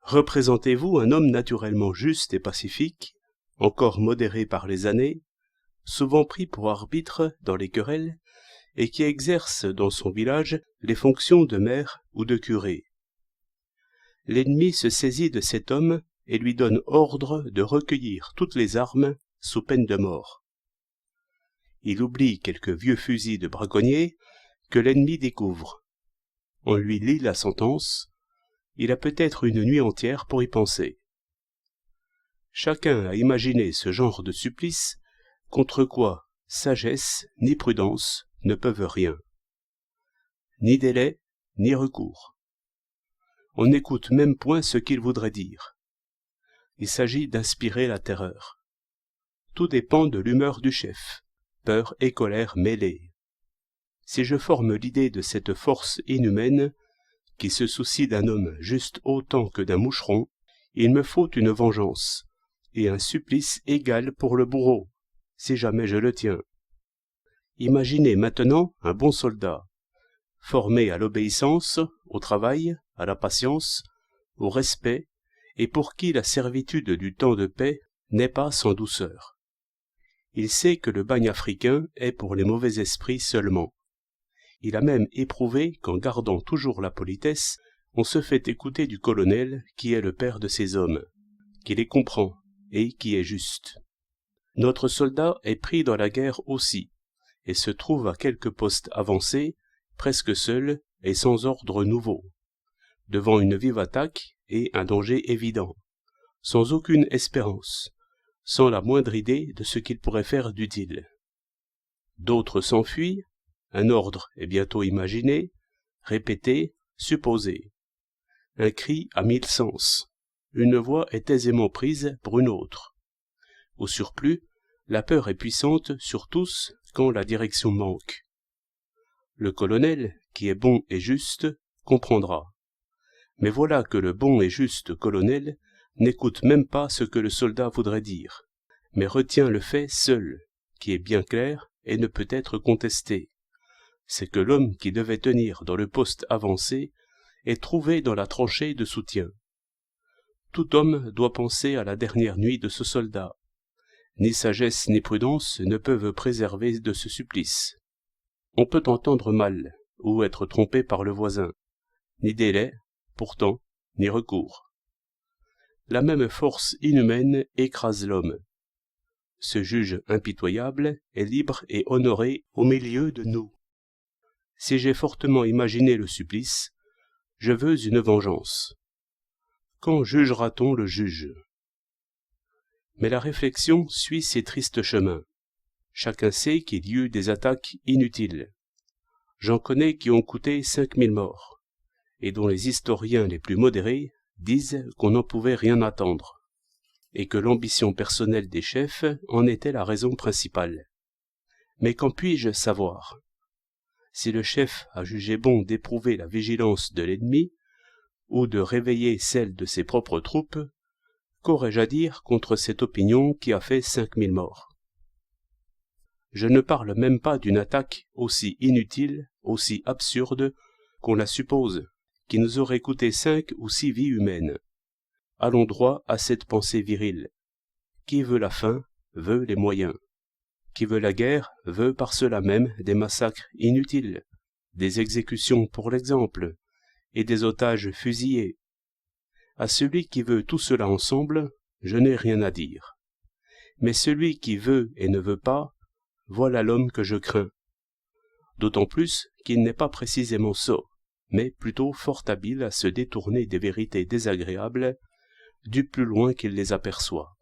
Représentez-vous un homme naturellement juste et pacifique, encore modéré par les années, souvent pris pour arbitre dans les querelles, et qui exerce dans son village les fonctions de maire ou de curé. L'ennemi se saisit de cet homme et lui donne ordre de recueillir toutes les armes sous peine de mort. Il oublie quelques vieux fusils de braconnier que l'ennemi découvre. On lui lit la sentence, il a peut-être une nuit entière pour y penser. Chacun a imaginé ce genre de supplice contre quoi sagesse ni prudence ne peuvent rien. Ni délai, ni recours. On n'écoute même point ce qu'il voudrait dire. Il s'agit d'inspirer la terreur. Tout dépend de l'humeur du chef, peur et colère mêlées. Si je forme l'idée de cette force inhumaine, qui se soucie d'un homme juste autant que d'un moucheron, il me faut une vengeance, et un supplice égal pour le bourreau, si jamais je le tiens. Imaginez maintenant un bon soldat, formé à l'obéissance, au travail, à la patience, au respect, et pour qui la servitude du temps de paix n'est pas sans douceur. Il sait que le bagne africain est pour les mauvais esprits seulement. Il a même éprouvé qu'en gardant toujours la politesse, on se fait écouter du colonel qui est le père de ces hommes, qui les comprend et qui est juste. Notre soldat est pris dans la guerre aussi, et se trouve à quelques postes avancés, presque seul et sans ordre nouveau, devant une vive attaque et un danger évident, sans aucune espérance, sans la moindre idée de ce qu'il pourrait faire d'utile. D'autres s'enfuient, un ordre est bientôt imaginé, répété, supposé. Un cri a 1000 sens, une voix est aisément prise pour une autre. Au surplus, la peur est puissante sur tous quand la direction manque. Le colonel, qui est bon et juste, comprendra. Mais voilà que le bon et juste colonel n'écoute même pas ce que le soldat voudrait dire, mais retient le fait seul, qui est bien clair et ne peut être contesté. C'est que l'homme qui devait tenir dans le poste avancé est trouvé dans la tranchée de soutien. Tout homme doit penser à la dernière nuit de ce soldat. Ni sagesse ni prudence ne peuvent préserver de ce supplice. On peut entendre mal, ou être trompé par le voisin. Ni délai, pourtant, ni recours. La même force inhumaine écrase l'homme. Ce juge impitoyable est libre et honoré au milieu de nous. Si j'ai fortement imaginé le supplice, je veux une vengeance. Quand jugera-t-on le juge? Mais la réflexion suit ses tristes chemins. Chacun sait qu'il y eut des attaques inutiles. J'en connais qui ont coûté 5000 morts, et dont les historiens les plus modérés disent qu'on n'en pouvait rien attendre, et que l'ambition personnelle des chefs en était la raison principale. Mais qu'en puis-je savoir? Si le chef a jugé bon d'éprouver la vigilance de l'ennemi, ou de réveiller celle de ses propres troupes, qu'aurais-je à dire contre cette opinion qui a fait 5000 morts? Je ne parle même pas d'une attaque aussi inutile, aussi absurde, qu'on la suppose, qui nous aurait coûté 5 ou 6 vies humaines. Allons droit à cette pensée virile. Qui veut la fin, veut les moyens. Qui veut la guerre, veut par cela même des massacres inutiles, des exécutions pour l'exemple, et des otages fusillés. À celui qui veut tout cela ensemble, je n'ai rien à dire. Mais celui qui veut et ne veut pas, voilà l'homme que je crains. D'autant plus qu'il n'est pas précisément sot, mais plutôt fort habile à se détourner des vérités désagréables, du plus loin qu'il les aperçoit.